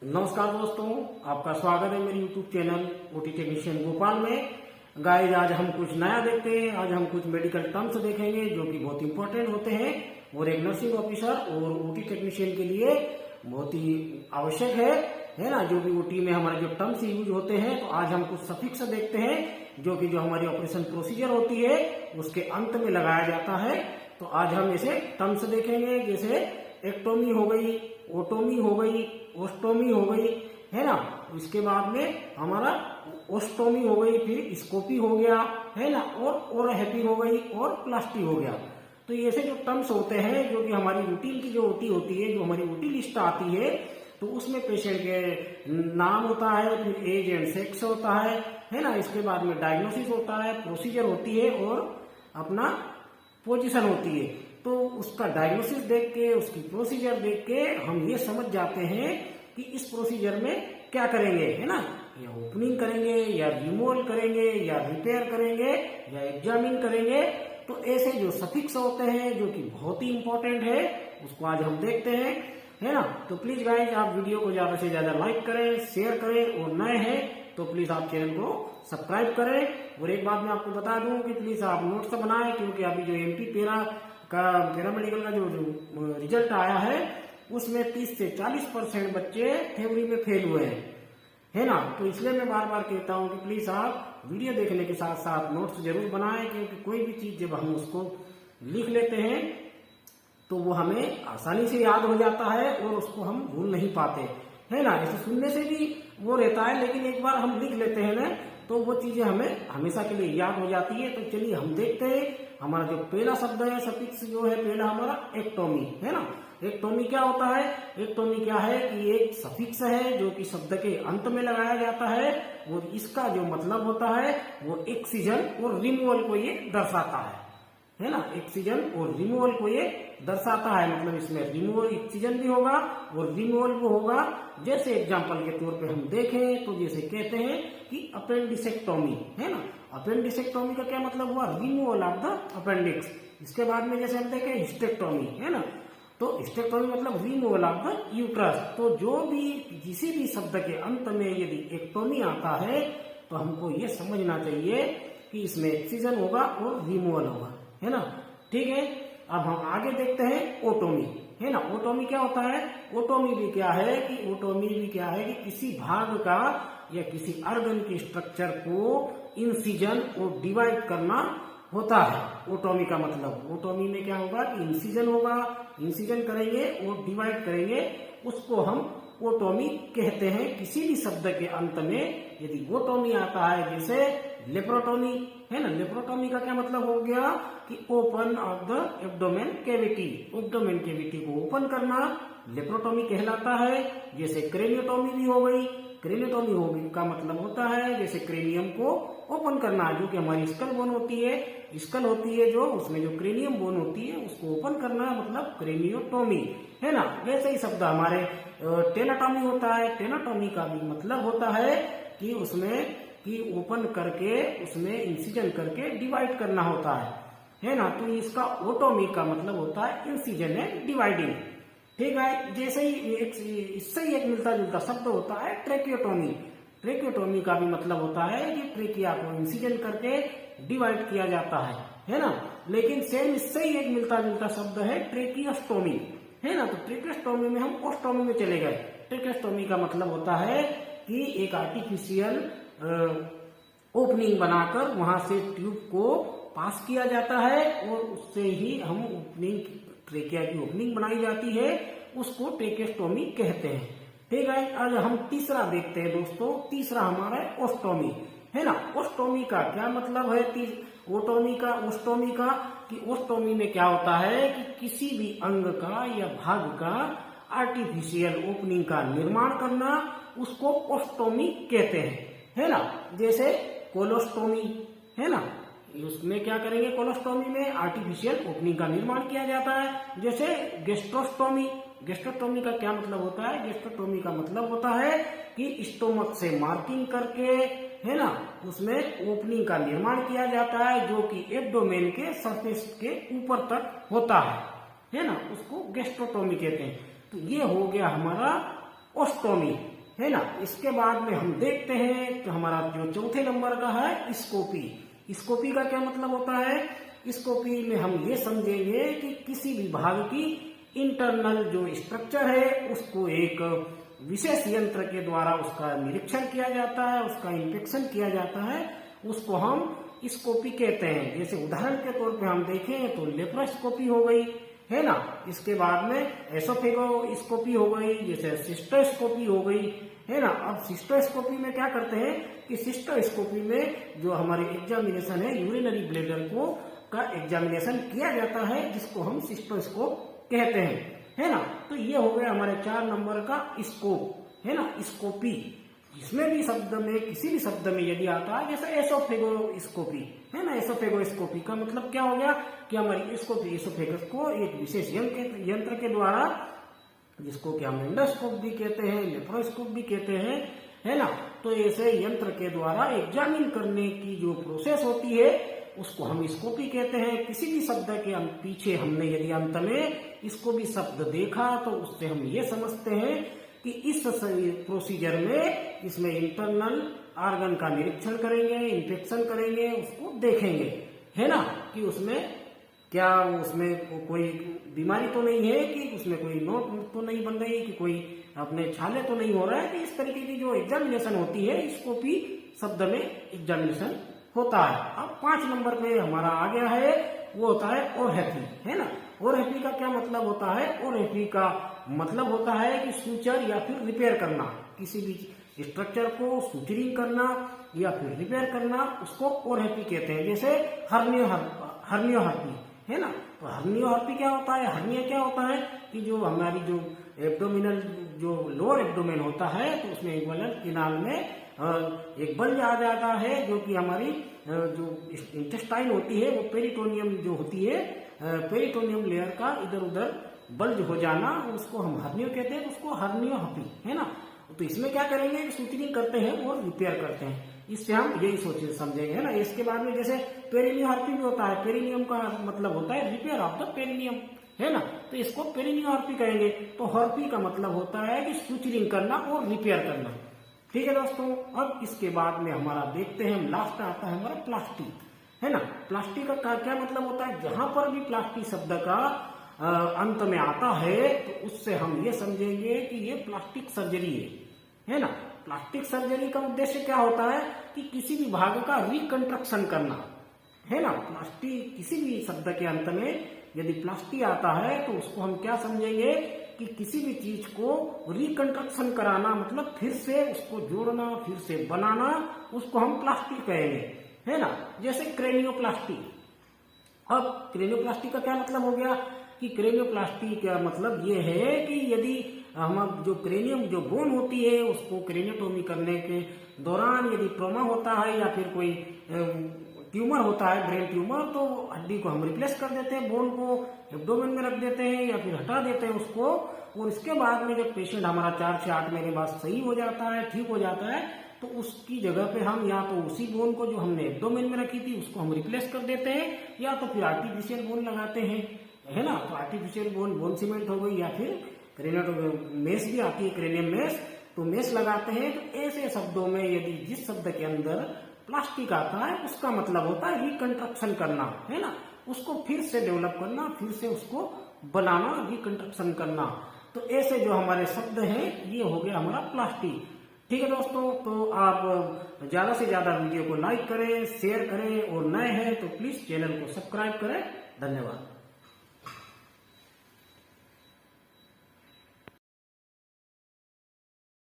नमस्कार दोस्तों, आपका स्वागत है मेरे YouTube channel OT technician Bhopal में। गाइस, आज हम कुछ नया देखते हैं। आज हम कुछ मेडिकल टर्म्स देखेंगे जो कि बहुत इंपॉर्टेंट होते हैं और एक नर्सिंग ऑफिसर और ओटी टेक्नीशियन के लिए बहुत ही आवश्यक है ना। जो भी ओटी में हमारे जो टर्म्स यूज होते हैं, तो आज हम कुछ सफिक्स देखते हैं जो कि जो हमारी ऑपरेशन प्रोसीजर होती है उसके अंत में लगाया जाता है। तो आज हम ऐसे टर्म्स देखेंगे, जैसे एक्टोमी हो गई, ओटोमी हो गई, ओस्टोमी हो गई, है ना। इसके बाद में हमारा ओस्टोमी हो गई, फिर स्कोपी हो गया, है ना, और हैप्पी हो गई और प्लास्टी हो गया। तो ऐसे जो टर्म्स होते हैं जो कि हमारी रूटीन की जो ओटी होती है, जो हमारी ओटी लिस्ट आती है, तो उसमें पेशेंट के नाम होता है, फिर एज एंड सेक्स होता है ना। इसके बाद में डायग्नोसिस होता है, प्रोसीजर होती है और अपना पोजीशन होती है। तो उसका डायग्नोसिस देख के, उसकी प्रोसीजर देख के हम ये समझ जाते हैं कि इस प्रोसीजर में क्या करेंगे, है ना। या ओपनिंग करेंगे, या रिमूवल करेंगे, या रिपेयर करेंगे, या एग्जामिन करेंगे। तो ऐसे जो सफिक्स होते हैं जो कि बहुत ही इंपॉर्टेंट है, उसको आज हम देखते हैं, है ना। तो प्लीज गाइज, आप वीडियो को ज्यादा से ज्यादा लाइक करें, शेयर करें, और नए हैं तो प्लीज आप चैनल को सब्सक्राइब करें। और एक बात मैं आपको बता दूं कि प्लीज आप नोट्स बनाएं, क्योंकि अभी जो एमपी पैरामेडिकल का जो रिजल्ट आया है उसमें 30 से 40% बच्चे थ्योरी में फेल हुए हैं, है ना। तो इसलिए मैं बार बार कहता हूं कि प्लीज आप वीडियो देखने के साथ साथ नोट्स जरूर बनाएं, क्योंकि कोई भी चीज जब हम उसको लिख लेते हैं तो वो हमें आसानी से याद हो जाता है और उसको हम भूल नहीं पाते, है ना। ऐसे सुनने से भी वो रहता है, लेकिन एक बार हम लिख लेते हैं ना, तो वो चीजें हमें हमेशा के लिए याद हो जाती है। तो चलिए हम देखते हैं। हमारा जो पहला शब्द है, सफिक्स जो है पहला हमारा एक्टोमी, है ना। एक्टोमी क्या होता है? एक्टोमी क्या है कि एक सफिक्स है जो कि शब्द के अंत में लगाया जाता है, और इसका जो मतलब होता है वो एक्सीजन और रिमूवल को ये दर्शाता है ना। एक्सीजन और रिमूवल को ये दर्शाता है। मतलब इसमें रिमूवल एक्सीजन भी होगा और रिमूवल भी होगा। जैसे एग्जांपल के तौर पे हम देखें तो जैसे कहते हैं कि अपेंडिसेक्टोमी, है ना। अपेंडिसेक्टोमी का क्या मतलब हुआ? Removal of the appendix. इसके बाद में जैसे हम देखें हिस्टेक्टोमी, है ना। तो हिस्टेक्टोमी मतलब रिमूवल ऑफ द यूट्रस। तो जो भी किसी भी शब्द के अंत में यदि एक्टोमी आता है तो हमको ये समझना चाहिए कि इसमें एक्सीजन होगा और रिमूवल होगा, है ना। ठीक है, अब हम आगे देखते हैं ओटोमी, है ना। ओटोमी क्या होता है? ओटोमी भी क्या है कि किसी भाग का या किसी ऑर्गन के स्ट्रक्चर को इंसिजन और डिवाइड करना होता है। ओटोमी का मतलब, ओटोमी में क्या होगा कि इंसिजन होगा, इंसिजन करेंगे और डिवाइड करेंगे, उसको हम ओटोमी कहते हैं। किसी भी शब्द के अंत में यदि ओटोमी आता है, जैसे लेप्रोटोमी, है ना। लेप्रोटोमी का क्या मतलब हो गया कि open of the abdomen cavity, abdomen cavity को ओपन करना लेप्रोटोमी कहलाता है। जैसे क्रेनियोटोमी भी हो गई। क्रेनियोटोमी हो गई का मतलब होता है जैसे क्रेनियम को ओपन करना, जो कि हमारी स्कल बोन होती है, स्कल होती है जो, उसमें जो क्रेनियम बोन होती है उसको ओपन करना मतलब क्रेनियोटोमी, है ना। वैसे ही शब्द हमारे टेनाटोमी होता है। टेनाटोमी का भी मतलब होता है कि उसमें कि ओपन करके उसमें इंसिजन करके डिवाइड करना होता है ना। तो इसका ओटोमी का मतलब होता है इंसिजन एंड डिवाइडिंग। ठीक है, जैसे ही इससे ही एक मिलता जुलता शब्द होता है ट्रेकियोटोमी। ट्रेकियोटोमी का भी मतलब होता है कि ट्रेकिया को इंसिजन करके डिवाइड किया जाता है ना। लेकिन सेम इससे ही एक मिलता जुलता शब्द है ट्रेकियोस्टोमी, है ना। तो ट्रेकियोस्टोमी में हम ओस्टोमी में चले गए। ट्रेकियोस्टोमी का मतलब होता है कि एक आर्टिफिशियल ओपनिंग बनाकर वहां से ट्यूब को पास किया जाता है और उससे ही हम ओपनिंग, ट्रेकिया की ओपनिंग बनाई जाती है, उसको ट्रेकियोस्टोमी कहते हैं। ठीक है, आज हम तीसरा देखते हैं दोस्तों। तीसरा हमारा है ओस्टोमी, है ना। ओस्टोमी का क्या मतलब है? ओस्टोमी का कि ओस्टोमी में क्या होता है कि किसी भी अंग का या भाग का आर्टिफिशियल ओपनिंग का निर्माण करना, उसको ओस्टोमी कहते हैं, है ना। जैसे कोलोस्टोमी, है ना, उसमें क्या करेंगे? कोलोस्टोमी में आर्टिफिशियल ओपनिंग का निर्माण किया जाता है। जैसे गेस्ट्रोस्टोमी, गेस्ट्रोस्टोमी का क्या मतलब होता है? गेस्ट्रोस्टोमी का मतलब होता है कि स्टोमक से मार्किंग करके, है ना, उसमें ओपनिंग का निर्माण किया जाता है जो कि एब्डोमेन के सरफेस के ऊपर तक होता है ना। उसको गेस्ट्रोटोमी कहते हैं। तो ये हो गया हमारा ओस्टोमी, है ना। इसके बाद में हम देखते हैं तो हमारा जो चौथे नंबर का है स्कोपी। स्कोपी का क्या मतलब होता है? स्कोपी में हम ये समझेंगे कि किसी भी भाग की इंटरनल जो स्ट्रक्चर है उसको एक विशेष यंत्र के द्वारा उसका निरीक्षण किया जाता है, उसका इंस्पेक्शन किया जाता है, उसको हम स्कोपी कहते हैं। जैसे उदाहरण के तौर पे हम देखें तो लेप्रोस्कोपी हो गई, है ना। इसके बाद में एसोफेगोस्कोपी हो गई, जैसे सिस्टोस्कोपी हो गई, है ना। अब सिस्टोस्कोपी में क्या करते हैं कि सिस्टोस्कोपी में जो हमारी एग्जामिनेशन है यूरिनरी ब्लैडर को का एग्जामिनेशन किया जाता है, जिसको हम सिस्टोस्कोप कहते हैं, है ना। तो ये हो गया हमारे 4 नंबर का स्कोप, है ना, स्कोपी। इसमें भी शब्द में किसी भी शब्द में यदि आता है जैसे एसोफेगोस्कोपी, है ना। एसोफेगोस्कोपी का मतलब क्या हो गया कि हमारी स्कोपी एसोफेगस को एक विशेष यंत्र के द्वारा, जिसको कि हम एंडोस्कोप भी कहते हैं, लेप्रोस्कोप भी कहते हैं, है ना। तो ऐसे यंत्र के द्वारा एग्जामिन करने की जो प्रोसेस होती है उसको हम स्कोपी कहते हैं। किसी भी शब्द के पीछे हमने यदि अंत में इसको भी शब्द देखा तो उससे हम ये समझते हैं कि इस प्रोसीजर में इसमें इंटरनल ऑर्गन का निरीक्षण करेंगे, इंस्पेक्शन करेंगे, उसको देखेंगे, है ना, कि उसमें क्या उसमें कोई बीमारी तो नहीं है, कि उसमें कोई नोट तो नहीं बन रही, कि कोई अपने छाले तो नहीं हो रहा है। कि इस तरीके की जो एग्जामिनेशन होती है स्कोपी शब्द में एग्जामिनेशन होता है। अब 5 नंबर पे हमारा आ गया है, वो होता है ओरहेपी, है ना। ओरहेपी का क्या मतलब होता है? ओरहेपी का मतलब होता है कि सूचर या फिर रिपेयर करना, किसी भी स्ट्रक्चर को सूचरिंग करना या फिर रिपेयर करना, उसको ओरहेपी कहते हैं। जैसे हर्नियोहर्पी, है ना। तो हर्नियोहर्पी क्या होता है? हर्निया क्या होता है कि जो हमारी जो एब्डोमिनल जो लोअर एब्डोमेन होता है तो उसमें इक्वल किनाल में एक बल्ज आ जाता है, जो कि हमारी जो इंटेस्टाइन होती है वो पेरिटोनियम जो होती है, पेरिटोनियम लेयर का इधर उधर बल्ज हो जाना, उसको हम हर्नियो कहते हैं, उसको हर्नियोहर्पी, है ना। तो इसमें क्या करेंगे कि सूचरिंग करते हैं और रिपेयर करते हैं, इससे हम यही सोच समझेंगे, है ना। इसके बाद में जैसे पेरिनियोहर्पी भी होता है, पेरिनियम का मतलब होता है रिपेयर ऑफ द पेरिनियम, है ना। तो इसको पेरिनियोहर्पी कहेंगे। तो हर्पी का मतलब होता है कि सूचरिंग करना और रिपेयर करना, ठीक है दोस्तों। अब इसके बाद में हमारा देखते हैं, लास्ट आता है हमारा प्लास्टिक, है ना। प्लास्टिक का क्या मतलब होता है? जहां पर भी प्लास्टिक शब्द का अंत में आता है तो उससे हम ये समझेंगे कि ये प्लास्टिक सर्जरी है ना। प्लास्टिक सर्जरी का उद्देश्य क्या होता है कि किसी भी भाग का रिकंस्ट्रक्शन करना, है ना। प्लास्टिक किसी भी शब्द के अंत में यदि प्लास्टिक आता है तो उसको हम क्या समझेंगे कि किसी भी चीज को रिकंस्ट्रक्शन कराना, मतलब फिर से उसको जोड़ना, फिर से बनाना, उसको हम प्लास्टिक कहेंगे, है ना। जैसे क्रेनियोप्लास्टी। अब क्रेनियोप्लास्टी का क्या मतलब हो गया कि क्रेनियोप्लास्टी का मतलब ये है कि यदि हम जो क्रेनियम जो बोन होती है उसको क्रेनियोटोमी करने के दौरान यदि ट्रॉमा होता है या फिर कोई ट्यूमर होता है, ब्रेन ट्यूमर, तो हड्डी को हम रिप्लेस कर देते हैं, बोन को एब्डोमेन में रख देते हैं या फिर हटा देते हैं उसको। और इसके बाद में जब पेशेंट हमारा 4 से 8 महीने बाद सही हो जाता है, ठीक हो जाता है, तो उसकी जगह पे हम या तो उसी बोन को जो हमने एब्डोमेन में रखी थी उसको हम रिप्लेस कर देते हैं, या तो फिर आर्टिफिशियल बोन लगाते हैं, है ना। तो आर्टिफिशियल बोन सीमेंट हो गई, या फिर क्रेनियोटोमी मेस भी आती है, क्रेनियम मेस, तो मेस लगाते हैं। तो ऐसे शब्दों में यदि जिस शब्द के अंदर प्लास्टिक आता है उसका मतलब होता है रिकंस्ट्रक्शन करना, है ना। उसको फिर से डेवलप करना, फिर से उसको बनाना, रिकंस्ट्रक्शन करना। तो ऐसे जो हमारे शब्द हैं ये हो गया हमारा प्लास्टिक, ठीक है दोस्तों। तो आप ज्यादा से ज्यादा वीडियो को लाइक करें, शेयर करें, और नए हैं तो प्लीज चैनल को सब्सक्राइब करें। धन्यवाद।